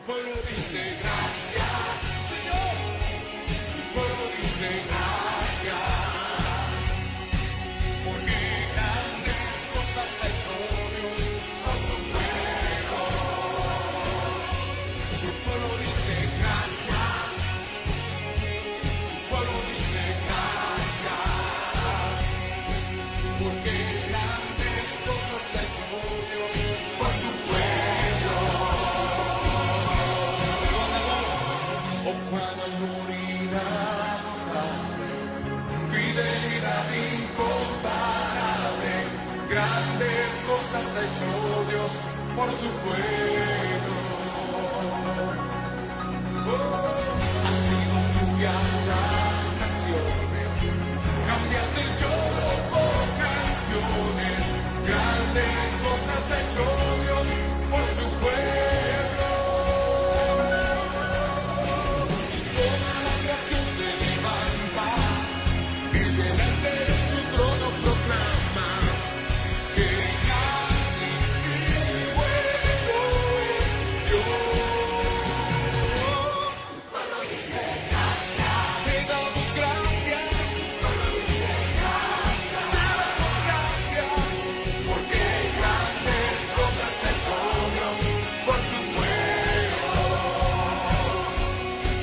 pueblo dice gracias, Señor. Tu pueblo dice gracias, porque grandes cosas ha hecho Dios por su pueblo. Tu pueblo dice gracias. Tu pueblo dice gracias, porque grandes cosas ha hecho Dios por su pueblo. Oh, cuán amor inagotable, fidelidad incomparable, grandes cosas ha hecho Dios por su pueblo. Ha sido lluvia a las naciones, cambiaste el lloro por canciones, grandes cosas ha hecho Dios por su pueblo. Y toda la creación se levanta y delante de su trono proclama que grande y bueno es Dios. Te damos gracias, porque grandes cosas ha hecho Dios por su pueblo.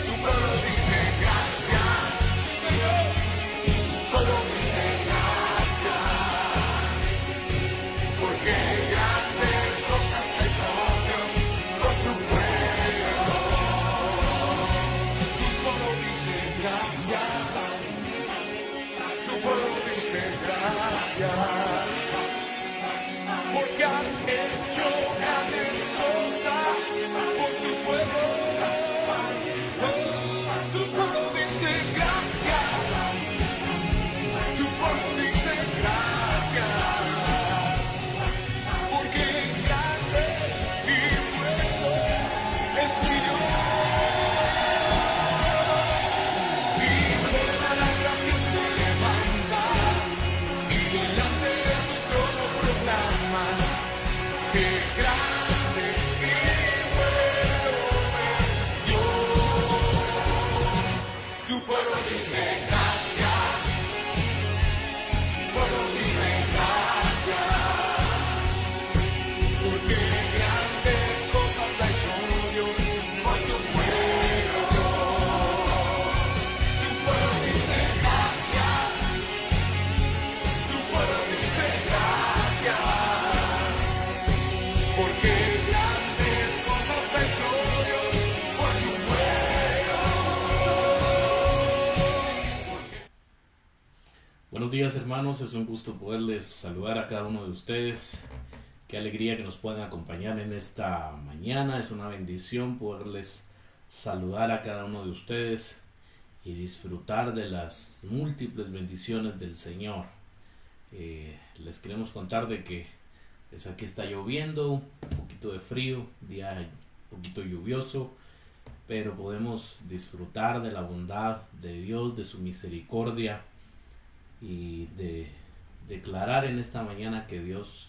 Tu pueblo dice gracias, Señor. Tu pueblo dice gracias, porque grandes cosas ha hecho Dios por su pueblo. Tu pueblo dice gracias. Tu pueblo dice gracias, porque han hecho grandes cosas por su pueblo. Tu pueblo dice gracias. Tu pueblo dice gracias, porque grande y bueno es mi Dios. Y toda la creación se levanta y delante de su trono proclama que grande y bueno es Dios. Tu pueblo dice gracias. Tu pueblo dice gracias, porque grandes cosas ha hecho Dios por su pueblo. Tu pueblo dice gracias. Tu pueblo dice gracias, porque grandes cosas ha hecho Dios por su pueblo. Buenos días, hermanos, es un gusto poderles saludar a cada uno de ustedes. Qué alegría que nos puedan acompañar en esta mañana. Es una bendición poderles saludar a cada uno de ustedes y disfrutar de las múltiples bendiciones del Señor. Les queremos contar de que pues aquí está lloviendo, un poquito de frío, día un poquito lluvioso, pero podemos disfrutar de la bondad de Dios, de su misericordia, y de declarar en esta mañana que Dios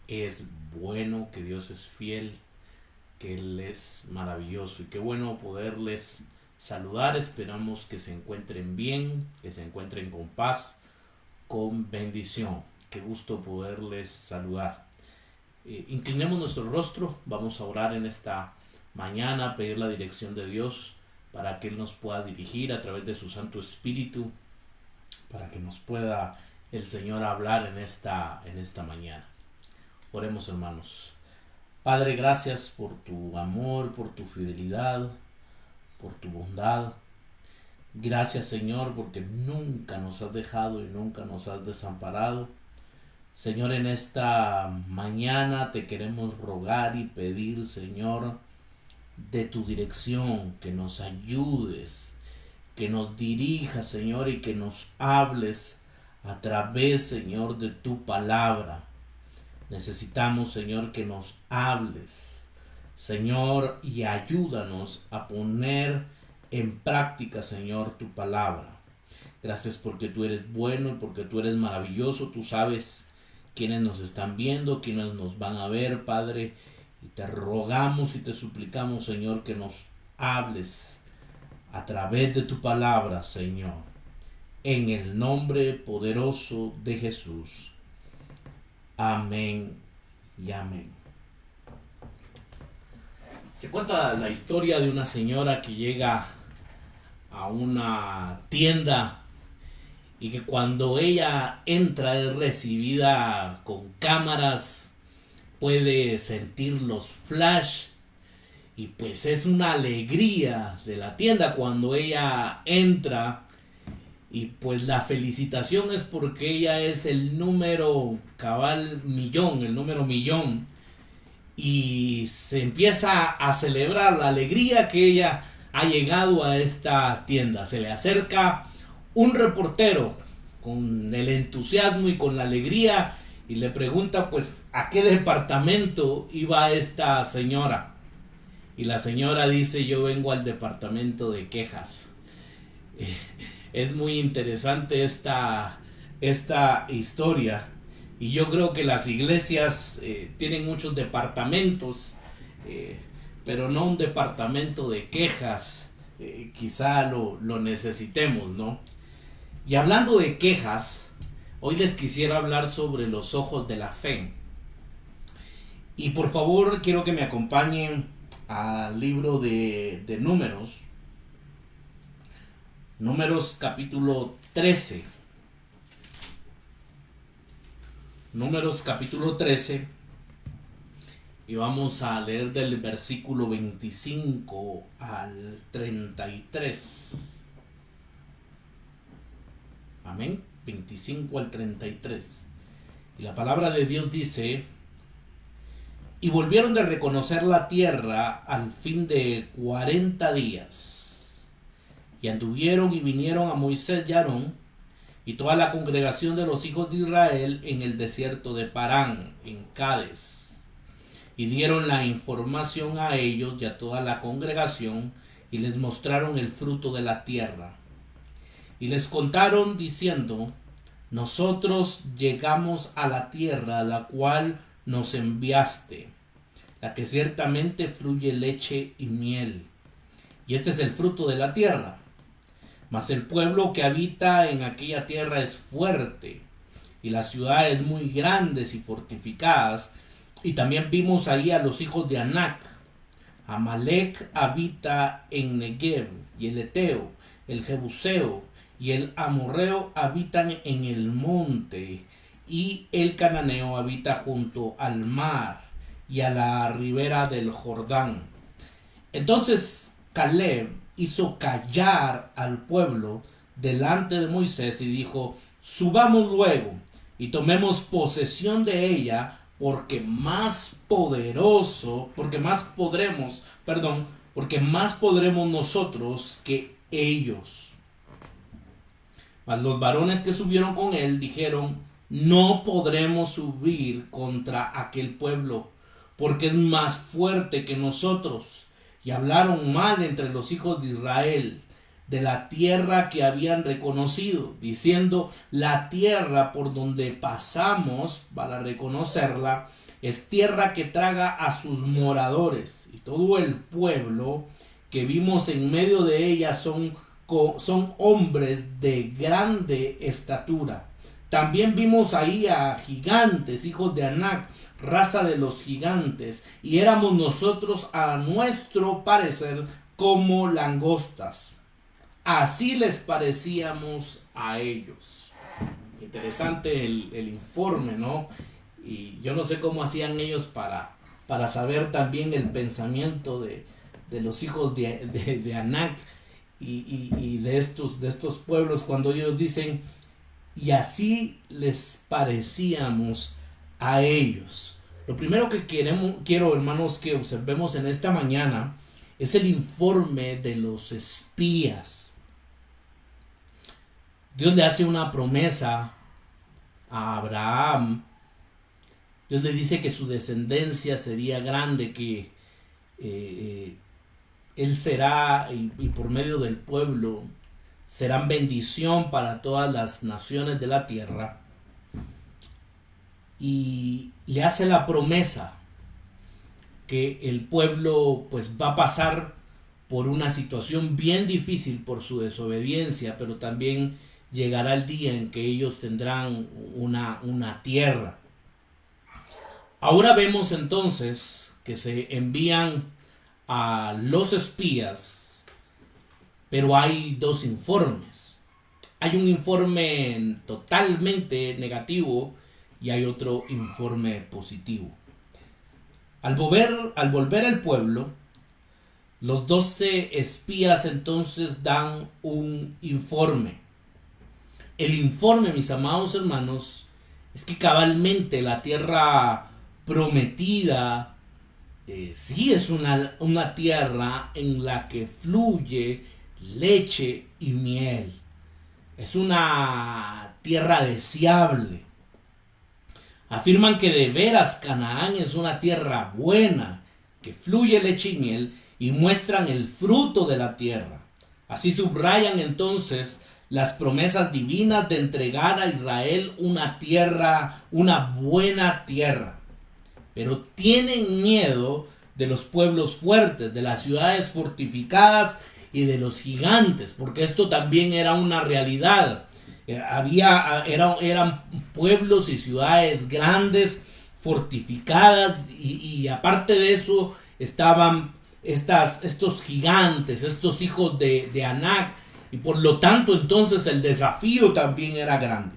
es bueno, que Dios es fiel, que Él es maravilloso. Y qué bueno poderles saludar. Esperamos que se encuentren bien, que se encuentren con paz, con bendición. Qué gusto poderles saludar. Inclinemos nuestro rostro, vamos a orar en esta mañana, pedir la dirección de Dios para que Él nos pueda dirigir a través de su Santo Espíritu, para que nos pueda el Señor hablar en esta mañana. Oremos, hermanos. Padre, gracias por tu amor, por tu fidelidad, por tu bondad. Gracias, Señor, porque nunca nos has dejado y nunca nos has desamparado. Señor, en esta mañana te queremos rogar y pedir, Señor, de tu dirección, que nos ayudes, que nos dirijas, Señor, y que nos hables a través, Señor, de tu palabra. Necesitamos, Señor, que nos hables, Señor, y ayúdanos a poner en práctica, Señor, tu palabra. Gracias porque tú eres bueno y porque tú eres maravilloso. Tú sabes quiénes nos están viendo, quiénes nos van a ver, Padre, Y te rogamos y te suplicamos, Señor, que nos hables a través de tu palabra, Señor, en el nombre poderoso de Jesús. Amén y amén. Se cuenta la historia de una señora que llega a una tienda y que cuando ella entra es recibida con cámaras, puede sentir los flash y pues es una alegría de la tienda cuando ella entra. Y pues la felicitación es porque ella es el número cabal millón, el número millón. Y se empieza a celebrar la alegría que ella ha llegado a esta tienda. Se le acerca un reportero con el entusiasmo y con la alegría y le pregunta pues a qué departamento iba esta señora. Y la señora dice: yo vengo al departamento de quejas. Es muy interesante esta historia. Y yo creo que las iglesias tienen muchos departamentos, pero no un departamento de quejas. Quizá lo necesitemos, ¿no? Y hablando de quejas, hoy les quisiera hablar sobre los ojos de la fe. Y por favor quiero que me acompañen al libro de Números. Números capítulo 13. Números capítulo 13. Y vamos a leer del versículo 25 al 33. Amén. 25 al 33. Y la palabra de Dios dice: y volvieron de reconocer la tierra al fin de 40 días. Y anduvieron y vinieron a Moisés y Aarón y toda la congregación de los hijos de Israel en el desierto de Parán, en Cades. Y dieron la información a ellos y a toda la congregación y les mostraron el fruto de la tierra. Y les contaron diciendo: nosotros llegamos a la tierra a la cual nos enviaste, la que ciertamente fluye leche y miel. Y este es el fruto de la tierra. Mas el pueblo que habita en aquella tierra es fuerte, y las ciudades muy grandes y fortificadas. Y también vimos ahí a los hijos de Anac. Amalek habita en Negev, y el Eteo, el Jebuseo y el Amorreo habitan en el monte, y el Cananeo habita junto al mar y a la ribera del Jordán. Entonces Caleb hizo callar al pueblo delante de Moisés y dijo: subamos luego y tomemos posesión de ella, porque más podremos nosotros que ellos. Mas los varones que subieron con él dijeron: no podremos subir contra aquel pueblo, porque es más fuerte que nosotros. Y hablaron mal entre los hijos de Israel de la tierra que habían reconocido, diciendo: la tierra por donde pasamos para reconocerla es tierra que traga a sus moradores, y todo el pueblo que vimos en medio de ella son hombres de grande estatura. También vimos ahí a gigantes, hijos de Anac, raza de los gigantes, y éramos nosotros a nuestro parecer como langostas. Así les parecíamos a ellos. Interesante el informe, ¿no? Y yo no sé cómo hacían ellos para saber también el pensamiento de los hijos de Anac y de estos pueblos, cuando ellos dicen: y así les parecíamos a ellos. Lo primero que quiero, hermanos, que observemos en esta mañana es el informe de los espías. Dios le hace una promesa a Abraham. Dios le dice que su descendencia sería grande, que él será, y por medio del pueblo serán bendición para todas las naciones de la tierra. Y le hace la promesa. que el pueblo pues va a pasar por una situación bien difícil por su desobediencia, pero también llegará el día en que ellos tendrán una tierra. Ahora vemos entonces que se envían a los espías, pero hay dos informes. Hay un informe totalmente negativo y hay otro informe positivo. Al volver al pueblo, los 12 espías entonces dan un informe. El informe, mis amados hermanos, es que cabalmente la tierra prometida sí es una tierra en la que fluye leche y miel. Es una tierra deseable. Afirman que de veras Canaán es una tierra buena, que fluye leche y miel, y muestran el fruto de la tierra. Así subrayan entonces las promesas divinas de entregar a Israel una tierra, una buena tierra. Pero tienen miedo de los pueblos fuertes, de las ciudades fortificadas y de los gigantes, porque esto también era una realidad. Eran pueblos y ciudades grandes, fortificadas, y aparte de eso estaban estos gigantes, estos hijos de Anac, y por lo tanto entonces el desafío también era grande.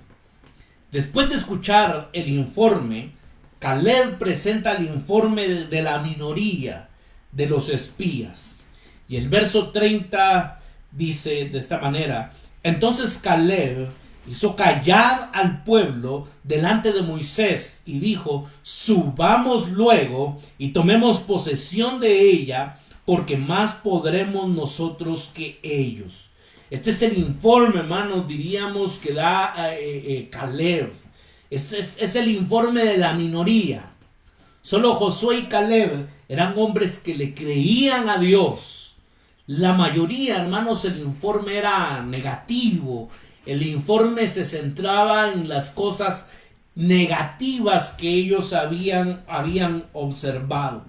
Después de escuchar el informe, Caleb presenta el informe de la minoría de los espías. Y el verso 30 dice de esta manera: entonces Caleb hizo callar al pueblo delante de Moisés y dijo: subamos luego y tomemos posesión de ella, porque más podremos nosotros que ellos. Este es el informe, hermanos, diríamos que da Caleb. Es el informe de la minoría. Solo Josué y Caleb eran hombres que le creían a Dios. La mayoría, hermanos, el informe era negativo. El informe se centraba en las cosas negativas que ellos habían observado.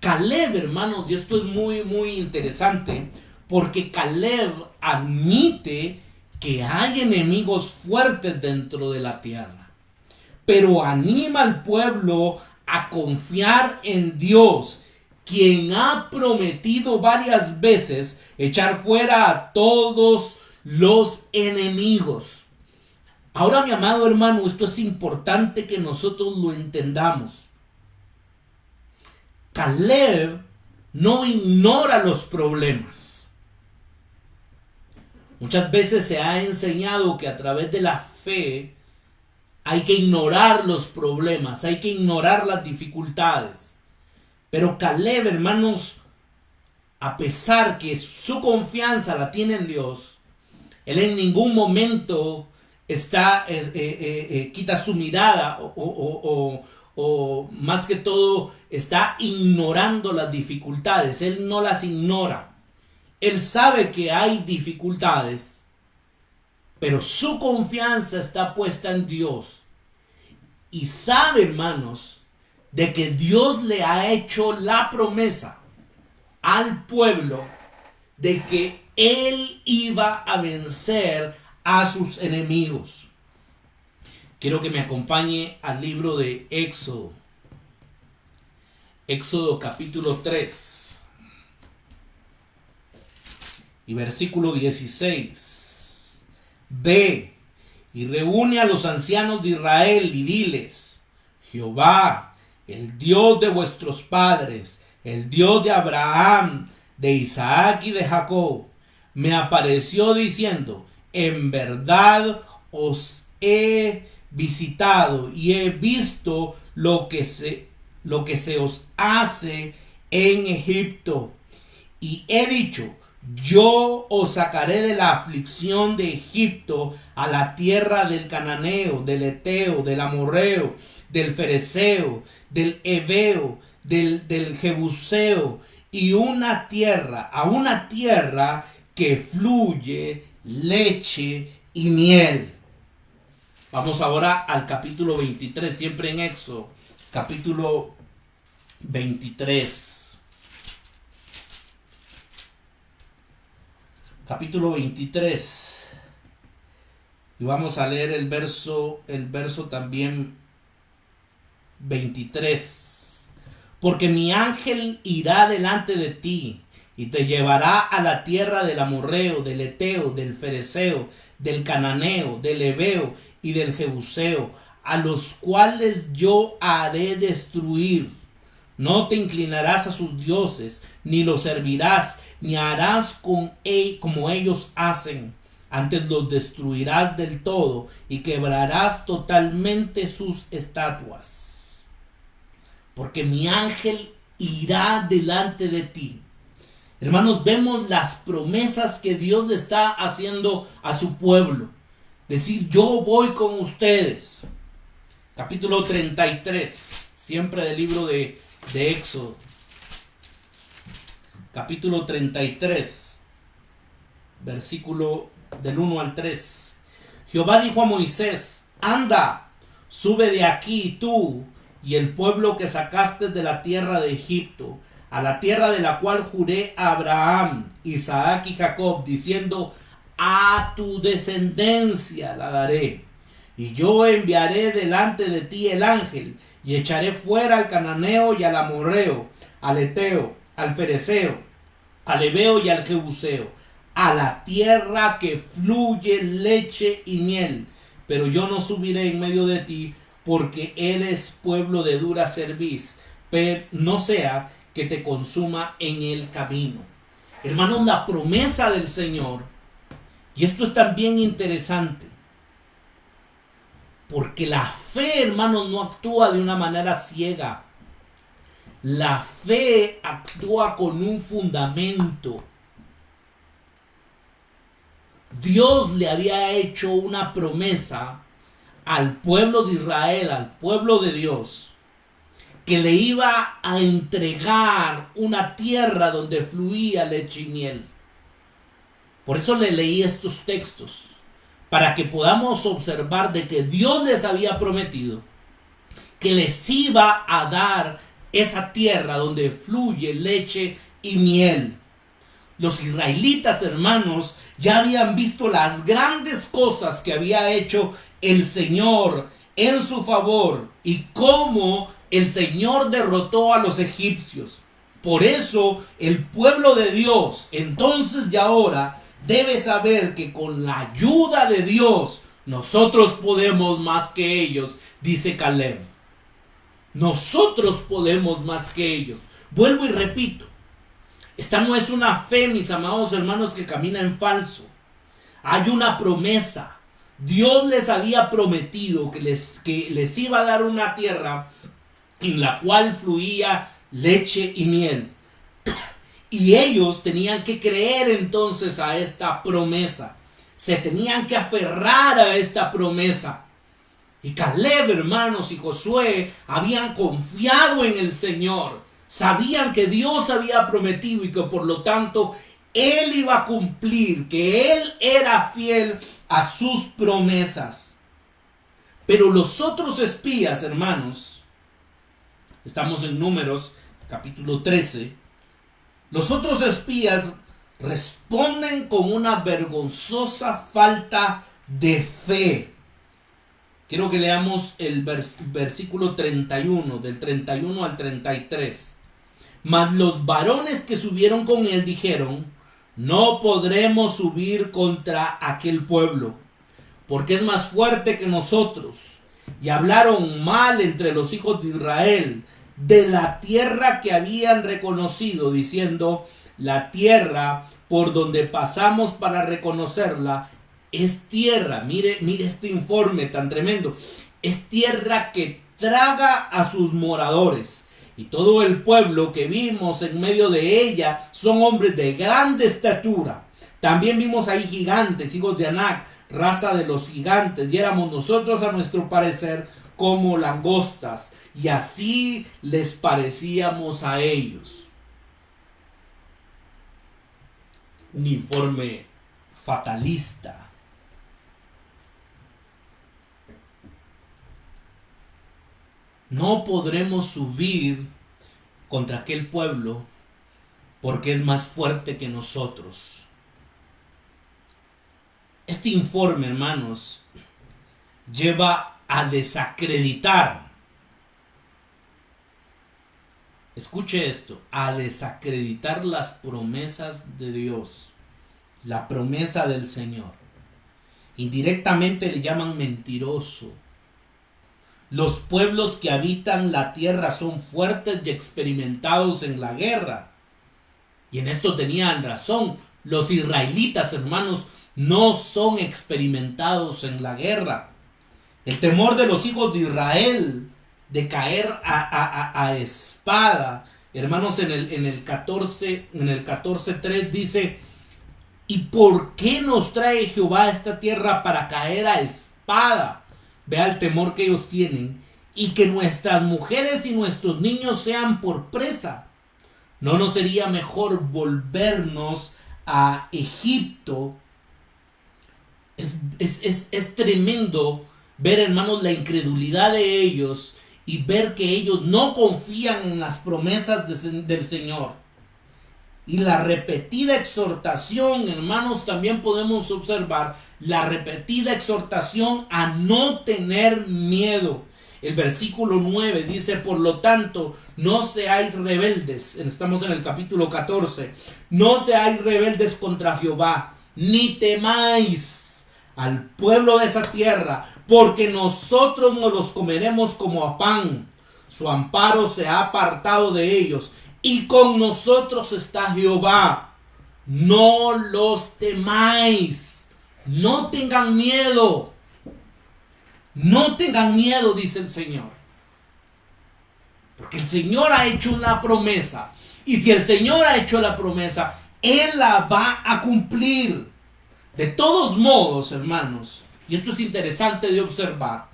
Caleb, hermanos, y esto es muy, muy interesante, porque Caleb admite que hay enemigos fuertes dentro de la tierra, pero anima al pueblo a confiar en Dios, quien ha prometido varias veces echar fuera a todos los enemigos. Ahora, mi amado hermano, esto es importante que nosotros lo entendamos. Caleb no ignora los problemas. Muchas veces se ha enseñado que a través de la fe hay que ignorar los problemas, hay que ignorar las dificultades. Pero Caleb, hermanos, a pesar que su confianza la tiene en Dios, él en ningún momento quita su mirada o más que todo está ignorando las dificultades. Él no las ignora. Él sabe que hay dificultades, pero su confianza está puesta en Dios. Y sabe, hermanos, de que Dios le ha hecho la promesa al pueblo de que él iba a vencer a sus enemigos. Quiero que me acompañe al libro de Éxodo. Éxodo capítulo 3. Y versículo 16. Ve y reúne a los ancianos de Israel y diles: Jehová, el Dios de vuestros padres, el Dios de Abraham, de Isaac y de Jacob, me apareció diciendo: en verdad os he visitado y he visto lo que se os hace en Egipto, y he dicho: yo os sacaré de la aflicción de Egipto a la tierra del cananeo, del eteo, del amorreo, del fereceo, del heveo, del jebuseo, y a una tierra que fluye leche y miel. Vamos ahora al capítulo 23, siempre en Éxodo, capítulo 23. Capítulo 23. Y vamos a leer el verso también 23. Porque mi ángel irá delante de ti y te llevará a la tierra del amorreo, del eteo, del fereceo, del cananeo, del heveo y del jebuseo, a los cuales yo haré destruir. No te inclinarás a sus dioses, ni los servirás, ni harás como ellos hacen. Antes los destruirás del todo y quebrarás totalmente sus estatuas. Porque mi ángel irá delante de ti. Hermanos, vemos las promesas que Dios le está haciendo a su pueblo. Decir, yo voy con ustedes. Capítulo 33, siempre del libro de Éxodo. Capítulo 33, versículo del 1 al 3. Jehová dijo a Moisés, anda, sube de aquí tú y el pueblo que sacaste de la tierra de Egipto, a la tierra de la cual juré a Abraham, Isaac y Jacob, diciendo, a tu descendencia la daré. Y yo enviaré delante de ti el ángel, y echaré fuera al cananeo y al amorreo, al eteo, al fereceo, al heveo y al jebuseo, a la tierra que fluye leche y miel. Pero yo no subiré en medio de ti, porque eres pueblo de dura cerviz, pero no sea que te consuma en el camino. Hermanos, la promesa del Señor, y esto es también interesante, porque la fe, hermanos, no actúa de una manera ciega. La fe actúa con un fundamento. Dios le había hecho una promesa al pueblo de Israel, al pueblo de Dios, que le iba a entregar una tierra donde fluía leche y miel. Por eso le leí estos textos, para que podamos observar de que Dios les había prometido que les iba a dar esa tierra donde fluye leche y miel. Los israelitas, hermanos, ya habían visto las grandes cosas que había hecho el Señor en su favor y cómo el Señor derrotó a los egipcios. Por eso el pueblo de Dios, entonces y ahora, debe saber que con la ayuda de Dios nosotros podemos más que ellos, dice Caleb. Nosotros podemos más que ellos. Vuelvo y repito, esta no es una fe, mis amados hermanos, que camina en falso. Hay una promesa. Dios les había prometido que les iba a dar una tierra en la cual fluía leche y miel. Y ellos tenían que creer entonces a esta promesa. Se tenían que aferrar a esta promesa. Y Caleb, hermanos, y Josué habían confiado en el Señor. Sabían que Dios había prometido y que por lo tanto Él iba a cumplir, que Él era fiel a sus promesas. Pero los otros espías, hermanos, estamos en Números, capítulo 13. Los otros espías responden con una vergonzosa falta de fe. Quiero que leamos el versículo 31, del 31 al 33. Mas los varones que subieron con él dijeron, no podremos subir contra aquel pueblo, porque es más fuerte que nosotros. Y hablaron mal entre los hijos de Israel de la tierra que habían reconocido, diciendo, la tierra por donde pasamos para reconocerla es tierra, mire este informe tan tremendo, es tierra que traga a sus moradores. Y todo el pueblo que vimos en medio de ella son hombres de grande estatura. También vimos ahí gigantes, hijos de Anac, raza de los gigantes, y éramos nosotros a nuestro parecer como langostas, y así les parecíamos a ellos. Un informe fatalista. No podremos subir contra aquel pueblo porque es más fuerte que nosotros. Este informe, hermanos, lleva a desacreditar, escuche esto, a desacreditar las promesas de Dios, la promesa del Señor. Indirectamente le llaman mentiroso. Los pueblos que habitan la tierra son fuertes y experimentados en la guerra. Y en esto tenían razón. Los israelitas, hermanos, no son experimentados en la guerra. El temor de los hijos de Israel de caer a espada, hermanos, en el 14:3 dice: ¿y por qué nos trae Jehová a esta tierra para caer a espada? Vea el temor que ellos tienen. Y que nuestras mujeres y nuestros niños sean por presa. ¿No nos sería mejor volvernos a Egipto? Es tremendo ver, hermanos, la incredulidad de ellos y ver que ellos no confían en las promesas del Señor. Y la repetida exhortación, hermanos, también podemos observar la repetida exhortación a no tener miedo. El versículo 9 dice: por lo tanto, no seáis rebeldes. Estamos en el capítulo 14. No seáis rebeldes contra Jehová, ni temáis al pueblo de esa tierra, porque nosotros nos los comeremos como a pan. Su amparo se ha apartado de ellos, y con nosotros está Jehová. No los temáis. No tengan miedo. No tengan miedo, dice el Señor. Porque el Señor ha hecho una promesa. Y si el Señor ha hecho la promesa, Él la va a cumplir. De todos modos, hermanos, y esto es interesante de observar,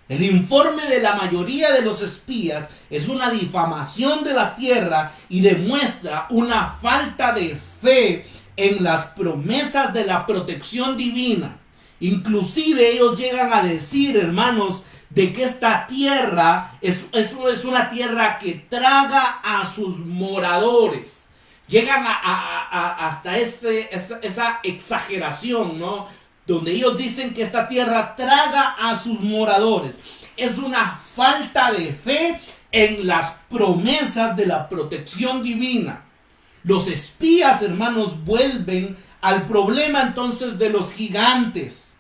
el informe de la mayoría de los espías es una difamación de la tierra y demuestra una falta de fe en las promesas de la protección divina. Inclusive ellos llegan a decir, hermanos, de que esta tierra es una tierra que traga a sus moradores. Llegan hasta esa exageración, ¿no? Donde ellos dicen que esta tierra traga a sus moradores. Es una falta de fe en las promesas de la protección divina. Los espías, hermanos, vuelven al problema entonces de los gigantes.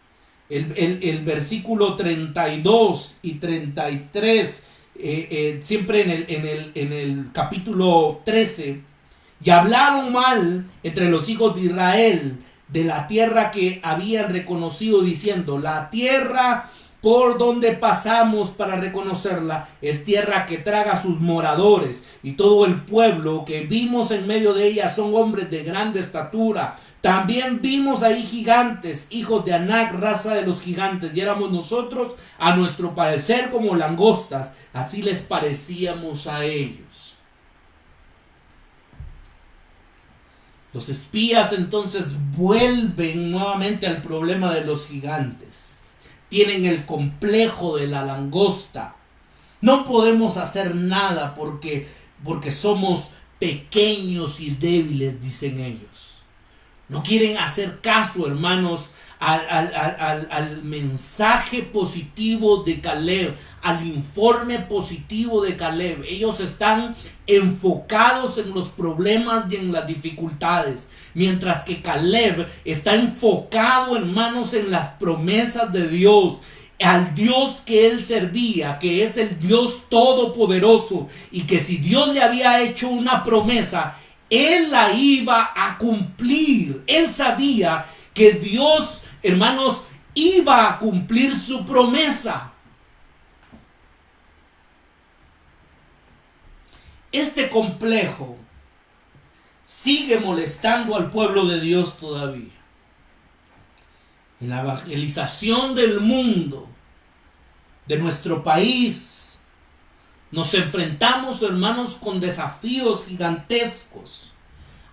El versículo 32 y 33, siempre en el capítulo 13, y hablaron mal entre los hijos de Israel de la tierra que habían reconocido, diciendo: la tierra por donde pasamos para reconocerla es tierra que traga a sus moradores, y todo el pueblo que vimos en medio de ella son hombres de grande estatura. También vimos ahí gigantes, hijos de Anac, raza de los gigantes, y éramos nosotros a nuestro parecer como langostas, así les parecíamos a ellos. Los espías entonces vuelven nuevamente al problema de los gigantes. Tienen el complejo de la langosta. No podemos hacer nada porque somos pequeños y débiles, dicen ellos. No quieren hacer caso, hermanos, al mensaje positivo de Caleb, al informe positivo de Caleb. Ellos están enfocados en los problemas y en las dificultades, mientras que Caleb está enfocado, hermanos, en las promesas de Dios, al Dios que él servía, que es el Dios todopoderoso, y que si Dios le había hecho una promesa, él la iba a cumplir. Él sabía que Dios, hermanos, iba a cumplir su promesa. Este complejo sigue molestando al pueblo de Dios todavía. En la evangelización del mundo, de nuestro país, nos enfrentamos, hermanos, con desafíos gigantescos.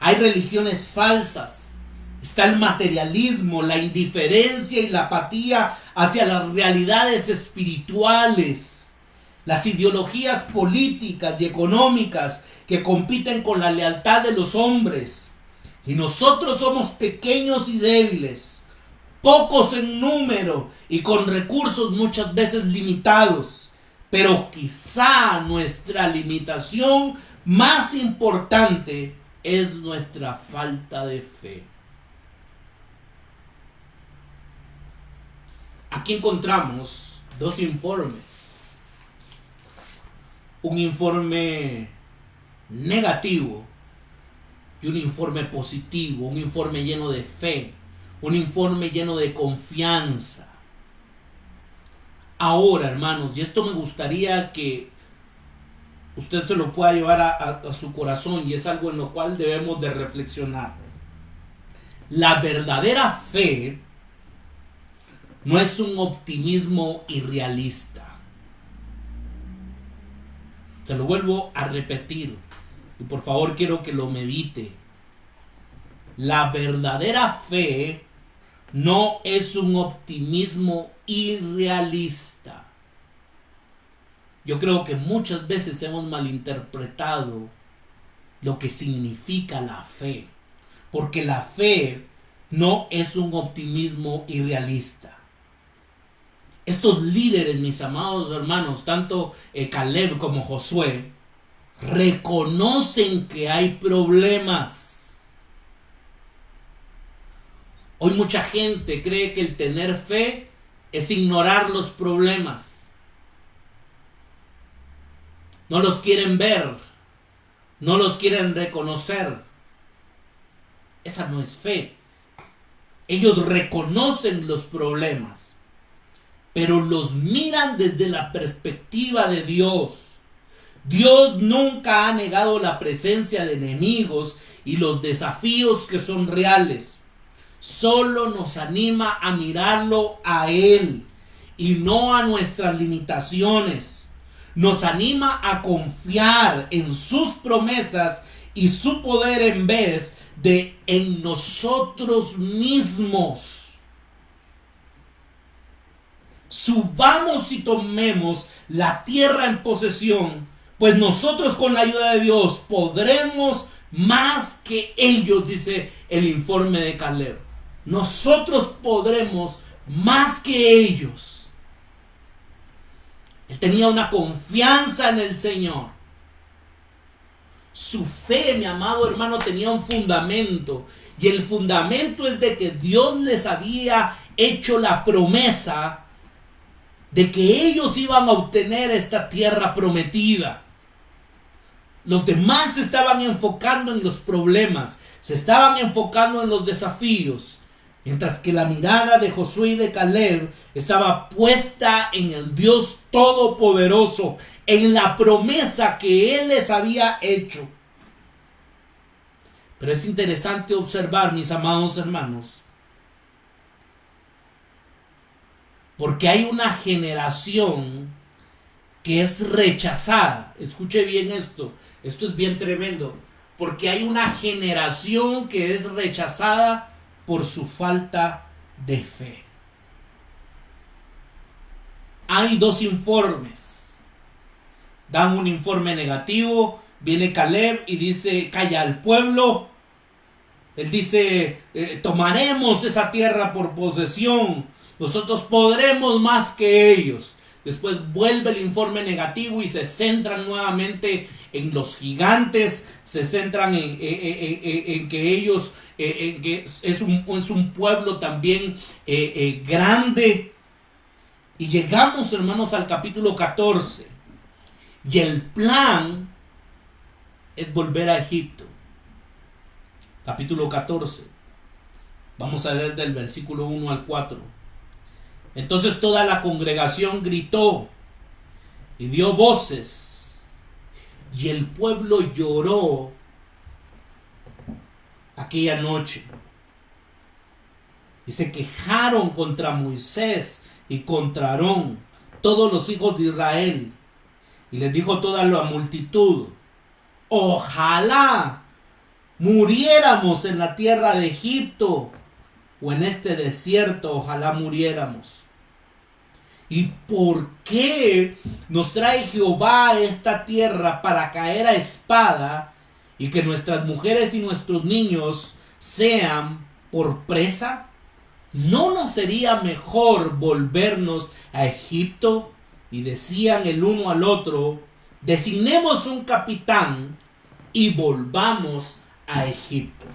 Hay religiones falsas. Está el materialismo, la indiferencia y la apatía hacia las realidades espirituales. Las ideologías políticas y económicas que compiten con la lealtad de los hombres. Y nosotros somos pequeños y débiles, pocos en número y con recursos muchas veces limitados. Pero quizá nuestra limitación más importante es nuestra falta de fe. Aquí encontramos dos informes. Un informe negativo y un informe positivo, un informe lleno de fe, un informe lleno de confianza. Ahora, hermanos, y esto me gustaría que usted se lo pueda llevar a su corazón, y es algo en lo cual debemos de reflexionar. La verdadera fe no es un optimismo irrealista. Se lo vuelvo a repetir y por favor quiero que lo medite. La verdadera fe no es un optimismo irrealista. Yo creo que muchas veces hemos malinterpretado lo que significa la fe, porque la fe no es un optimismo irrealista. Estos líderes, mis amados hermanos, tanto Caleb como Josué, reconocen que hay problemas. Hoy mucha gente cree que el tener fe es ignorar los problemas. No los quieren ver, no los quieren reconocer. Esa no es fe. Ellos reconocen los problemas, pero los miran desde la perspectiva de Dios. Dios nunca ha negado la presencia de enemigos y los desafíos que son reales. Solo nos anima a mirarlo a Él y no a nuestras limitaciones. Nos anima a confiar en sus promesas y su poder en vez de en nosotros mismos. Subamos y tomemos la tierra en posesión, pues nosotros con la ayuda de Dios podremos más que ellos, dice el informe de Caleb. Nosotros podremos más que ellos. Él tenía una confianza en el Señor. Su fe, mi amado hermano, tenía un fundamento. Y el fundamento es de que Dios les había hecho la promesa de que ellos iban a obtener esta tierra prometida. Los demás se estaban enfocando en los problemas, se estaban enfocando en los desafíos, mientras que la mirada de Josué y de Caleb estaba puesta en el Dios Todopoderoso, en la promesa que Él les había hecho. Pero es interesante observar, mis amados hermanos, porque hay una generación que es rechazada. Escuche bien esto es bien tremendo. Porque hay una generación que es rechazada por su falta de fe. Hay dos informes. Dan un informe negativo. Viene Caleb y dice: calla al pueblo. Él dice: tomaremos esa tierra por posesión. Nosotros podremos más que ellos. Después vuelve el informe negativo y se centran nuevamente en los gigantes. Se centran en que ellos en que es un pueblo también grande. Y llegamos, hermanos, al capítulo 14. Y el plan es volver a Egipto. Capítulo 14. Vamos a leer del versículo 1 al 4. Entonces toda la congregación gritó y dio voces, y el pueblo lloró aquella noche. Y se quejaron contra Moisés y contra Aarón, todos los hijos de Israel. Y les dijo toda la multitud: ojalá muriéramos en la tierra de Egipto, o en este desierto, ojalá muriéramos. ¿Y por qué nos trae Jehová a esta tierra para caer a espada y que nuestras mujeres y nuestros niños sean por presa? ¿No nos sería mejor volvernos a Egipto? Y decían el uno al otro: designemos un capitán y volvamos a Egipto.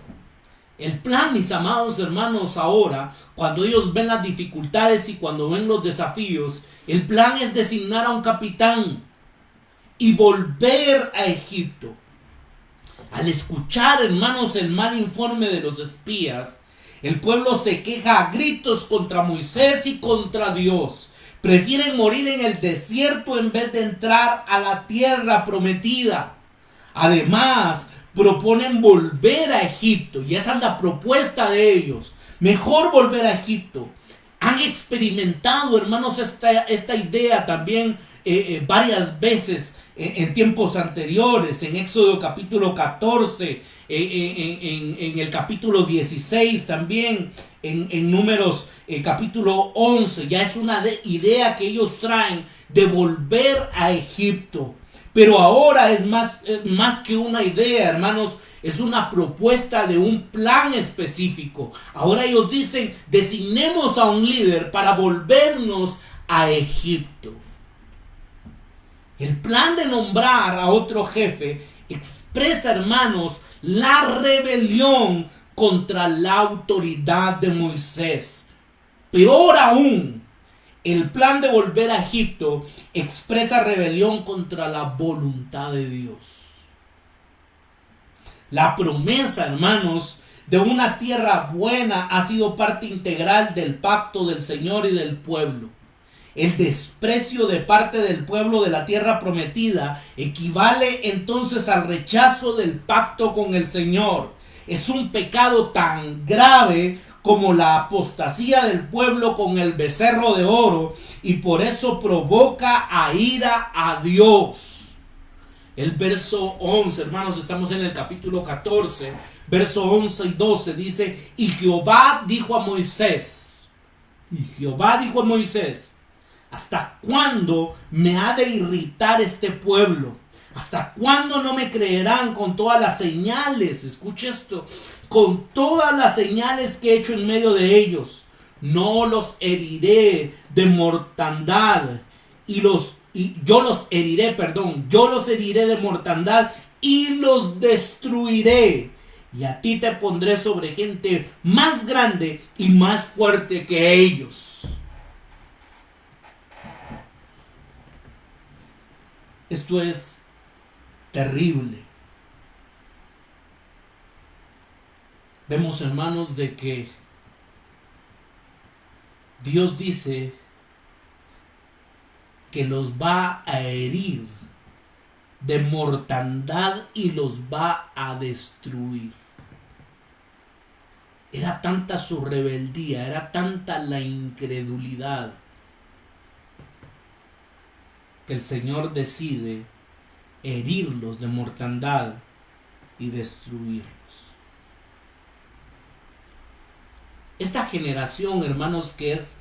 El plan, mis amados hermanos, ahora, cuando ellos ven las dificultades y cuando ven los desafíos, el plan es designar a un capitán y volver a Egipto. Al escuchar, hermanos, el mal informe de los espías, el pueblo se queja a gritos contra Moisés y contra Dios. Prefieren morir en el desierto en vez de entrar a la tierra prometida. Además, proponen volver a Egipto, y esa es la propuesta de ellos. Mejor volver a Egipto. Han experimentado, hermanos, esta idea también varias veces en tiempos anteriores, en Éxodo capítulo 14, en el capítulo 16 también, en Números capítulo 11. Ya es una idea que ellos traen de volver a Egipto. Pero ahora es más que una idea, hermanos, es una propuesta de un plan específico. Ahora ellos dicen: designemos a un líder para volvernos a Egipto. El plan de nombrar a otro jefe expresa, hermanos, la rebelión contra la autoridad de Moisés. Peor aún, el plan de volver a Egipto expresa rebelión contra la voluntad de Dios. La promesa, hermanos, de una tierra buena ha sido parte integral del pacto del Señor y del pueblo. El desprecio de parte del pueblo de la tierra prometida equivale entonces al rechazo del pacto con el Señor. Es un pecado tan grave como la apostasía del pueblo con el becerro de oro, y por eso provoca a ira a Dios. El verso 11, hermanos, estamos en el capítulo 14, verso 11 y 12, dice: y Jehová dijo a Moisés, ¿hasta cuándo me ha de irritar este pueblo? ¿Hasta cuándo no me creerán con todas las señales? Escuche esto: con todas las señales que he hecho en medio de ellos. No los heriré de mortandad yo los heriré de mortandad y los destruiré. Y a ti te pondré sobre gente más grande y más fuerte que ellos. Esto es terrible. Vemos, hermanos, de que Dios dice que los va a herir de mortandad y los va a destruir. Era tanta su rebeldía, era tanta la incredulidad, que el Señor decide herirlos de mortandad y destruirlos. Esta generación, hermanos, que es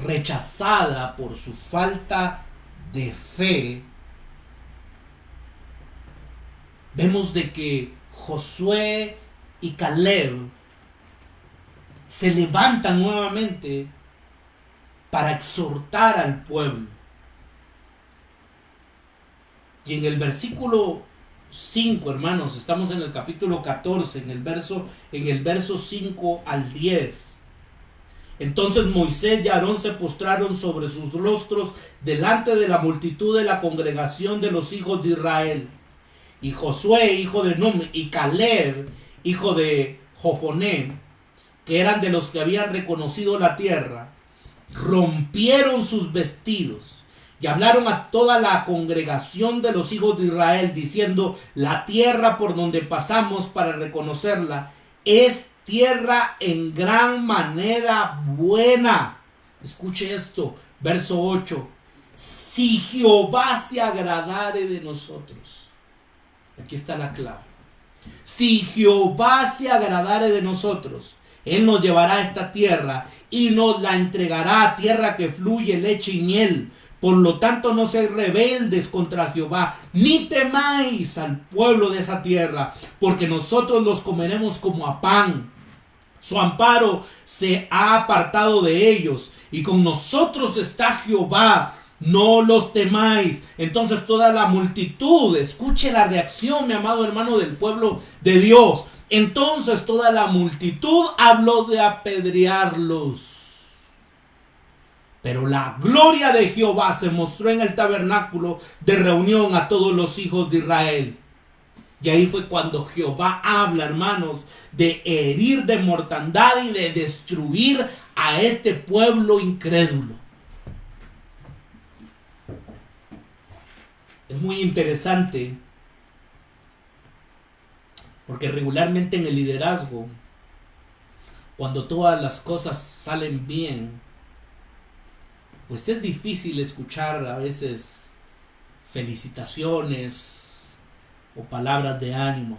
rechazada por su falta de fe, vemos de que Josué y Caleb se levantan nuevamente para exhortar al pueblo. Y en el versículo 5, hermanos, estamos en el capítulo 14, en el verso 5 al 10. Entonces Moisés y Aarón se postraron sobre sus rostros delante de la multitud de la congregación de los hijos de Israel. Y Josué, hijo de Nun, y Caleb, hijo de Jofoné, que eran de los que habían reconocido la tierra, rompieron sus vestidos y hablaron a toda la congregación de los hijos de Israel, diciendo: la tierra por donde pasamos para reconocerla es tierra en gran manera buena. Escuche esto, verso 8: si Jehová se agradare de nosotros. Aquí está la clave. Si Jehová se agradare de nosotros, Él nos llevará a esta tierra y nos la entregará, tierra que fluye leche y miel. Por lo tanto, no seáis rebeldes contra Jehová, ni temáis al pueblo de esa tierra, porque nosotros los comeremos como a pan. Su amparo se ha apartado de ellos, y con nosotros está Jehová. No los temáis. Entonces toda la multitud, escuche la reacción, mi amado hermano, del pueblo de Dios. Entonces toda la multitud habló de apedrearlos. Pero la gloria de Jehová se mostró en el tabernáculo de reunión a todos los hijos de Israel. Y ahí fue cuando Jehová habla, hermanos, de herir de mortandad y de destruir a este pueblo incrédulo. Es muy interesante porque regularmente en el liderazgo, cuando todas las cosas salen bien, pues es difícil escuchar a veces felicitaciones o palabras de ánimo.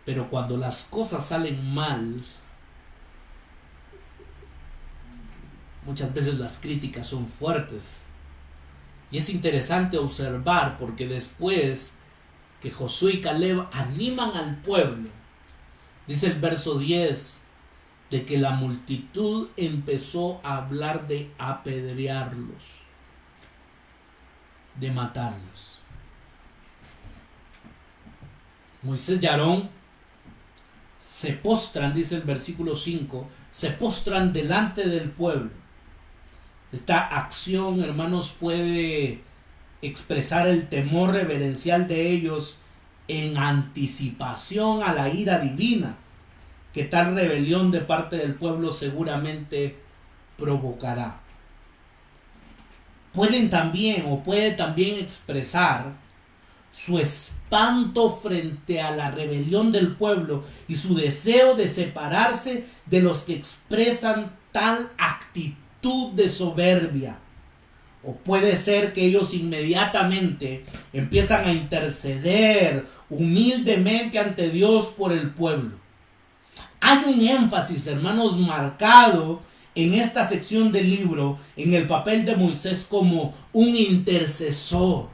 Pero cuando las cosas salen mal, muchas veces las críticas son fuertes. Y es interesante observar porque después que Josué y Caleb animan al pueblo, dice el verso 10, de que la multitud empezó a hablar de apedrearlos, de matarlos. Moisés y Aarón se postran, dice el versículo 5, se postran delante del pueblo. Esta acción, hermanos, puede expresar el temor reverencial de ellos en anticipación a la ira divina que tal rebelión de parte del pueblo seguramente provocará. Puede también expresar su espanto frente a la rebelión del pueblo y su deseo de separarse de los que expresan tal actitud de soberbia. O puede ser que ellos inmediatamente empiezan a interceder humildemente ante Dios por el pueblo. Hay un énfasis, hermanos, marcado en esta sección del libro en el papel de Moisés como un intercesor.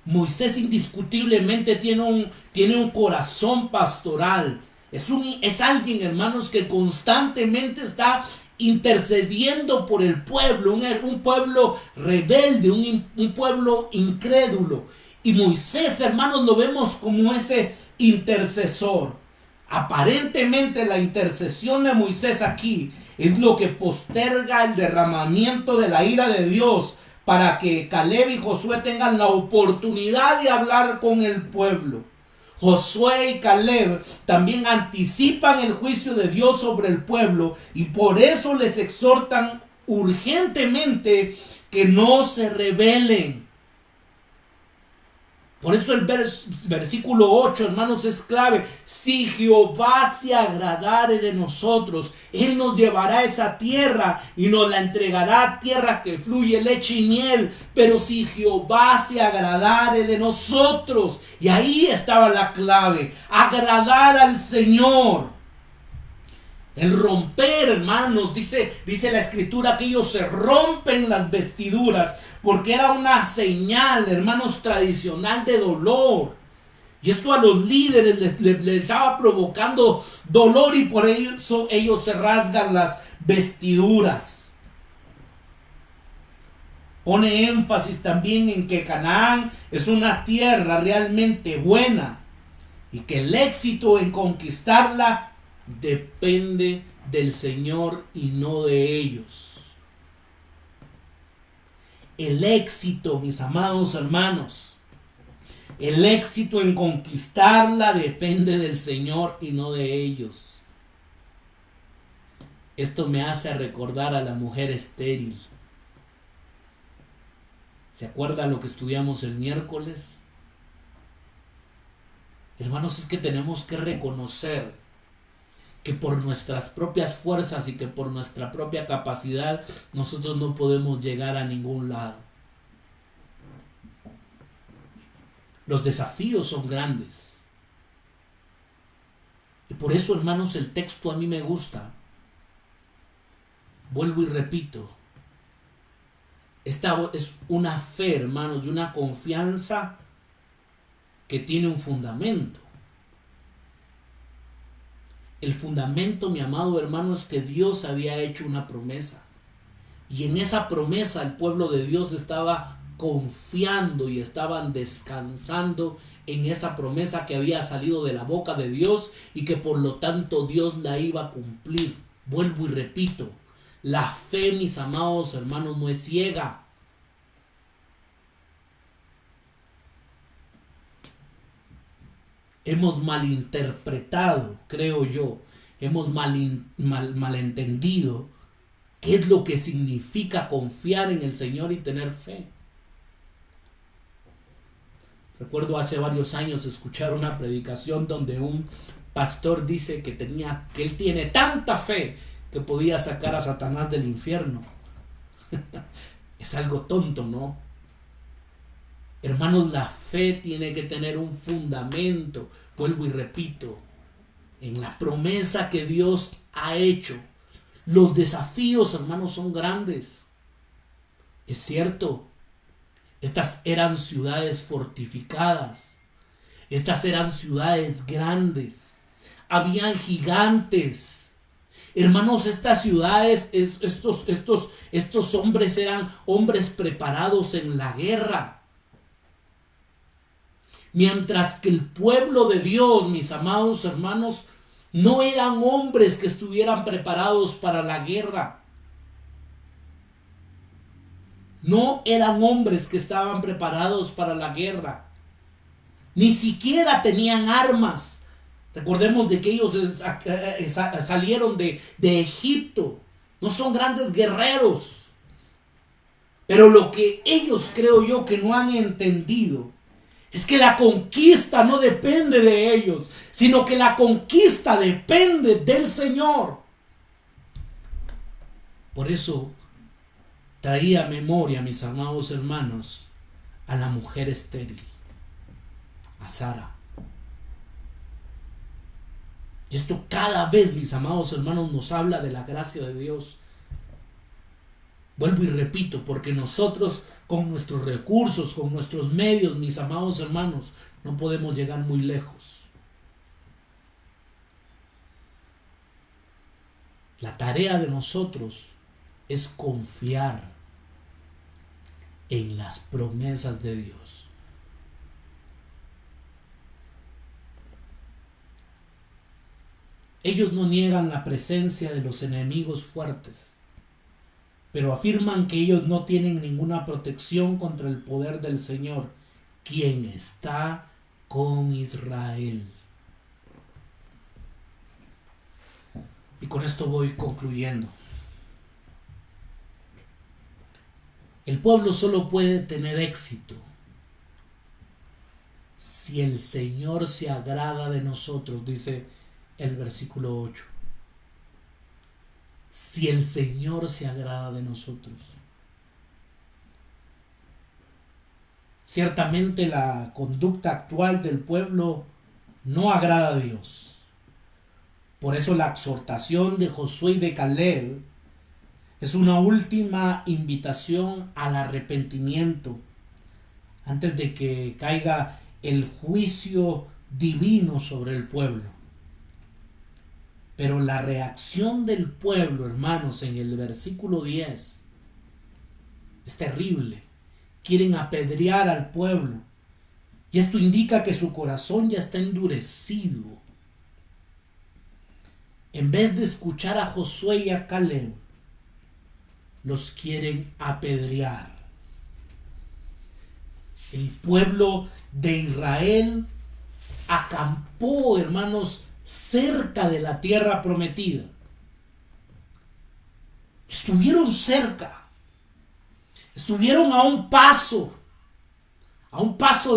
Moisés indiscutiblemente tiene un corazón pastoral. Es alguien, hermanos, que constantemente está intercediendo por el pueblo, un pueblo rebelde, un pueblo incrédulo. Y Moisés, hermanos, lo vemos como ese intercesor. Aparentemente la intercesión de Moisés aquí es lo que posterga el derramamiento de la ira de Dios para que Caleb y Josué tengan la oportunidad de hablar con el pueblo. Josué y Caleb también anticipan el juicio de Dios sobre el pueblo y por eso les exhortan urgentemente que no se rebelen. Por eso el versículo 8, hermanos, es clave. Si Jehová se agradare de nosotros, Él nos llevará a esa tierra y nos la entregará, tierra que fluye leche y miel. Pero si Jehová se agradare de nosotros, y ahí estaba la clave, agradar al Señor. El romper, hermanos, dice la escritura que ellos se rompen las vestiduras porque era una señal, hermanos, tradicional de dolor. Y esto a los líderes les estaba provocando dolor y por eso ellos se rasgan las vestiduras. Pone énfasis también en que Canaán es una tierra realmente buena y que el éxito en conquistarla depende del Señor y no de ellos. El éxito, mis amados hermanos, el éxito en conquistarla depende del Señor y no de ellos. Esto me hace recordar a la mujer estéril. ¿Se acuerdan lo que estudiamos el miércoles? Hermanos, es que tenemos que reconocer que por nuestras propias fuerzas y que por nuestra propia capacidad nosotros no podemos llegar a ningún lado. Los desafíos son grandes. Y por eso, hermanos, el texto a mí me gusta. Vuelvo y repito. Esta es una fe, hermanos, y una confianza que tiene un fundamento. El fundamento, mi amado hermano, es que Dios había hecho una promesa. Y en esa promesa el pueblo de Dios estaba confiando y estaban descansando en esa promesa que había salido de la boca de Dios y que por lo tanto Dios la iba a cumplir. Vuelvo y repito, la fe, mis amados hermanos, no es ciega. Hemos malinterpretado, creo yo, hemos malentendido qué es lo que significa confiar en el Señor y tener fe. Recuerdo hace varios años escuchar una predicación donde un pastor dice que él tiene tanta fe que podía sacar a Satanás del infierno. Es algo tonto, ¿no? Hermanos, la fe tiene que tener un fundamento, vuelvo y repito, en la promesa que Dios ha hecho. Los desafíos, hermanos, son grandes. Es cierto, estas eran ciudades fortificadas, estas eran ciudades grandes, habían gigantes. Hermanos, estas ciudades, estos hombres eran hombres preparados en la guerra. Mientras que el pueblo de Dios, mis amados hermanos, no eran hombres que estuvieran preparados para la guerra. No eran hombres que estaban preparados para la guerra. Ni siquiera tenían armas. Recordemos de que ellos salieron de Egipto. No son grandes guerreros. Pero lo que ellos, creo yo, que no han entendido es que la conquista no depende de ellos, sino que la conquista depende del Señor. Por eso traía a memoria, mis amados hermanos, a la mujer estéril, a Sara. Y esto cada vez, mis amados hermanos, nos habla de la gracia de Dios. Vuelvo y repito, porque nosotros con nuestros recursos, con nuestros medios, mis amados hermanos, no podemos llegar muy lejos. La tarea de nosotros es confiar en las promesas de Dios. Ellos no niegan la presencia de los enemigos fuertes, pero afirman que ellos no tienen ninguna protección contra el poder del Señor, quien está con Israel. Y con esto voy concluyendo. El pueblo solo puede tener éxito si el Señor se agrada de nosotros, dice el versículo 8. Si el Señor se agrada de nosotros. Ciertamente la conducta actual del pueblo no agrada a Dios. Por eso la exhortación de Josué y de Caleb es una última invitación al arrepentimiento antes de que caiga el juicio divino sobre el pueblo. Pero la reacción del pueblo, hermanos, en el versículo 10 es terrible. Quieren apedrear al pueblo. Y esto indica que su corazón ya está endurecido. En vez de escuchar a Josué y a Caleb, los quieren apedrear. El pueblo de Israel acampó, hermanos, cerca de la tierra prometida. Estuvieron cerca. Estuvieron a un paso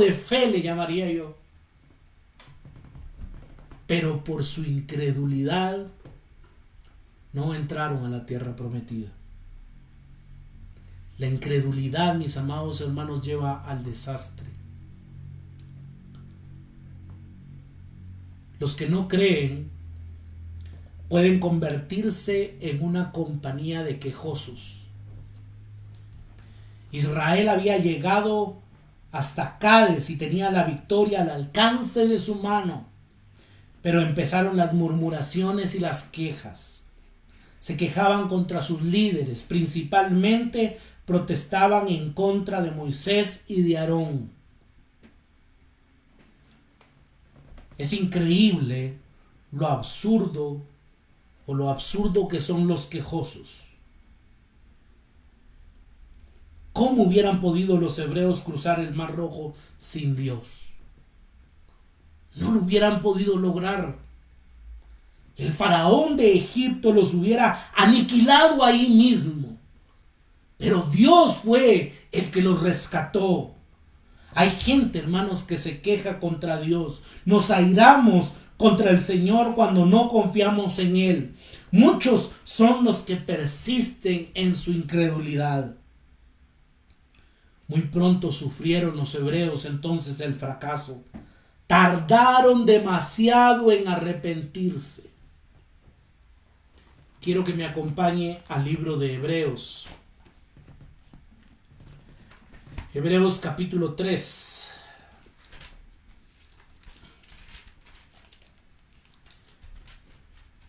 de fe, le llamaría yo. Pero por su incredulidad no entraron a la tierra prometida. La incredulidad, mis amados hermanos, lleva al desastre. Los que no creen pueden convertirse en una compañía de quejosos. Israel había llegado hasta Cádiz y tenía la victoria al alcance de su mano, pero empezaron las murmuraciones y las quejas. Se quejaban contra sus líderes, principalmente protestaban en contra de Moisés y de Aarón. Es increíble lo absurdo que son los quejosos. ¿Cómo hubieran podido los hebreos cruzar el Mar Rojo sin Dios? No lo hubieran podido lograr. El faraón de Egipto los hubiera aniquilado ahí mismo. Pero Dios fue el que los rescató. Hay gente, hermanos, que se queja contra Dios. Nos airamos contra el Señor cuando no confiamos en Él. Muchos son los que persisten en su incredulidad. Muy pronto sufrieron los hebreos entonces el fracaso. Tardaron demasiado en arrepentirse. Quiero que me acompañe al libro de Hebreos. Hebreos capítulo 3.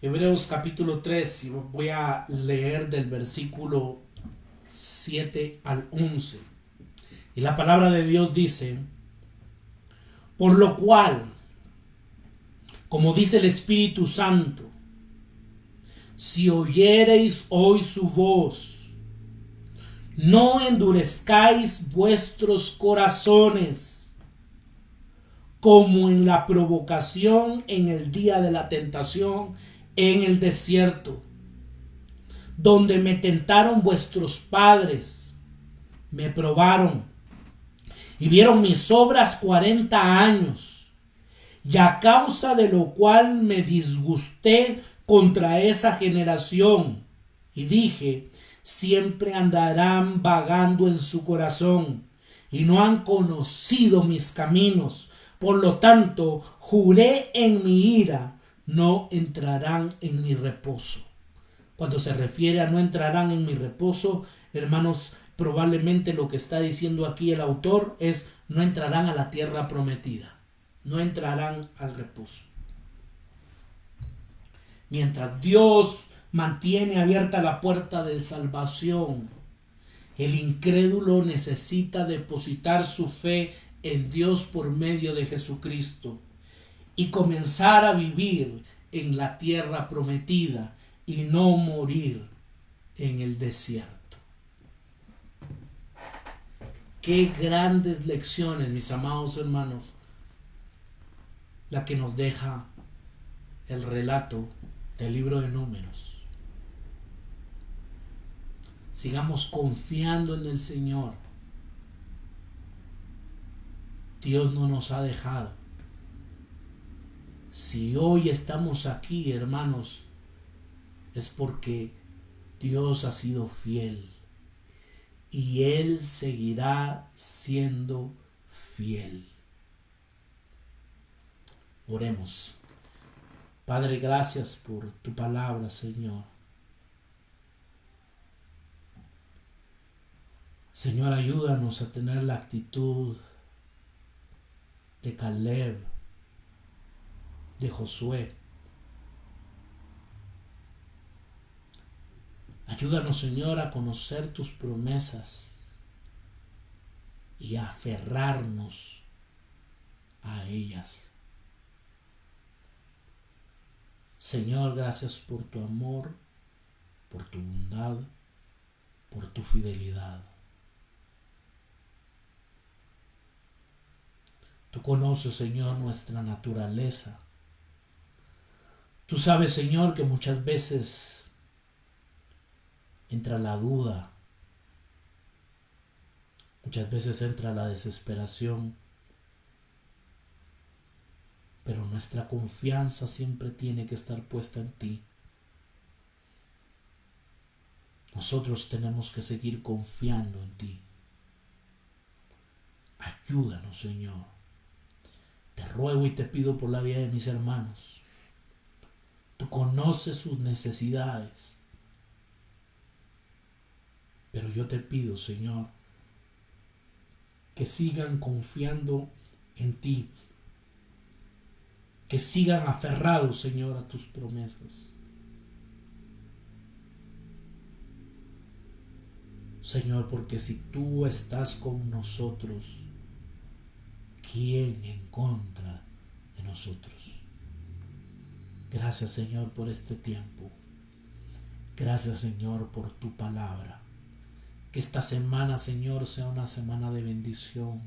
Hebreos capítulo 3, y voy a leer del versículo 7 al 11. Y la palabra de Dios dice: por lo cual, como dice el Espíritu Santo, si oyereis hoy su voz, no endurezcáis vuestros corazones, como en la provocación en el día de la tentación en el desierto, donde me tentaron vuestros padres, me probaron y vieron mis obras 40 años, y a causa de lo cual me disgusté contra esa generación, y dije: siempre andarán vagando en su corazón, y no han conocido mis caminos. Por lo tanto, juré en mi ira: no entrarán en mi reposo. Cuando se refiere a no entrarán en mi reposo, hermanos, probablemente lo que está diciendo aquí el autor es: no entrarán a la tierra prometida, no entrarán al reposo. Mientras Dios mantiene abierta la puerta de salvación, el incrédulo necesita depositar su fe en Dios por medio de Jesucristo y comenzar a vivir en la tierra prometida y no morir en el desierto. Qué grandes lecciones, mis amados hermanos, la que nos deja el relato del libro de Números. Sigamos confiando en el Señor. Dios no nos ha dejado. Si hoy estamos aquí, hermanos, es porque Dios ha sido fiel y Él seguirá siendo fiel. Oremos. Padre, gracias por tu palabra, Señor. Señor, ayúdanos a tener la actitud de Caleb, de Josué. Ayúdanos, Señor, a conocer tus promesas y a aferrarnos a ellas. Señor, gracias por tu amor, por tu bondad, por tu fidelidad. Tú conoces, Señor, nuestra naturaleza. Tú sabes, Señor, que muchas veces entra la duda, muchas veces entra la desesperación, pero nuestra confianza siempre tiene que estar puesta en ti. Nosotros tenemos que seguir confiando en ti. Ayúdanos, Señor. Te ruego y te pido por la vida de mis hermanos. Tú conoces sus necesidades. Pero yo te pido, Señor, que sigan confiando en ti. Que sigan aferrados, Señor, a tus promesas. Señor, porque si tú estás con nosotros, ¿quién en contra de nosotros? Gracias, Señor, por este tiempo. Gracias, Señor, por tu palabra. Que esta semana, Señor, sea una semana de bendición.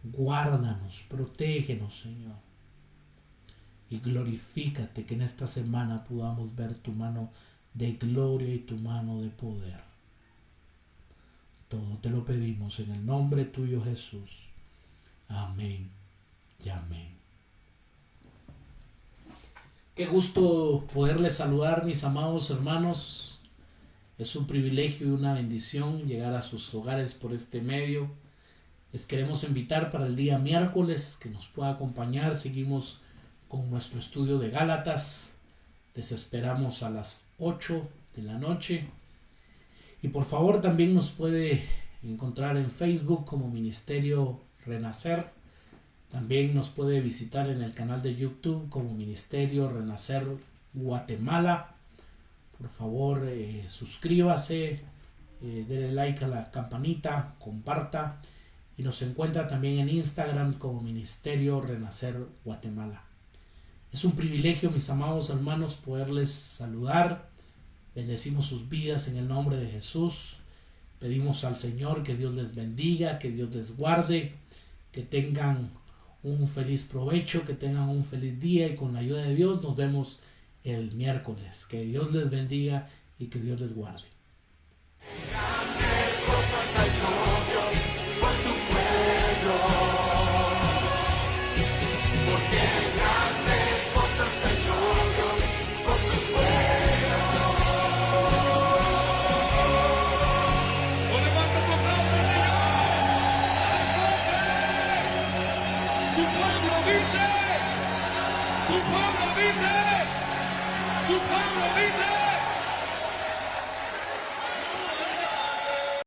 Guárdanos, protégenos, Señor. Y glorifícate que en esta semana podamos ver tu mano de gloria y tu mano de poder. Todo te lo pedimos en el nombre tuyo, Jesús. Amén y amén. Qué gusto poderles saludar, mis amados hermanos. Es un privilegio y una bendición llegar a sus hogares por este medio. Les queremos invitar para el día miércoles que nos pueda acompañar. Seguimos con nuestro estudio de Gálatas. Les esperamos a las 8 de la noche. Y por favor también nos puede encontrar en Facebook como Ministerio Renacer. También nos puede visitar en el canal de YouTube como Ministerio Renacer Guatemala. Por favor, suscríbase, denle like a la campanita, comparta. Y nos encuentra también en Instagram como Ministerio Renacer Guatemala. Es un privilegio, mis amados hermanos, poderles saludar. Bendecimos sus vidas en el nombre de Jesús. Pedimos al Señor que Dios les bendiga, que Dios les guarde, que tengan un feliz provecho, que tengan un feliz día y con la ayuda de Dios nos vemos el miércoles. Que Dios les bendiga y que Dios les guarde. Grandes cosas ha hecho Dios por su pueblo. Porque grandes cosas ha hecho Dios por su pueblo. ¡O levanta tu aplauso, Señor! ¡Tu pueblo dice! ¡Tu pueblo dice! ¡Tu pueblo dice!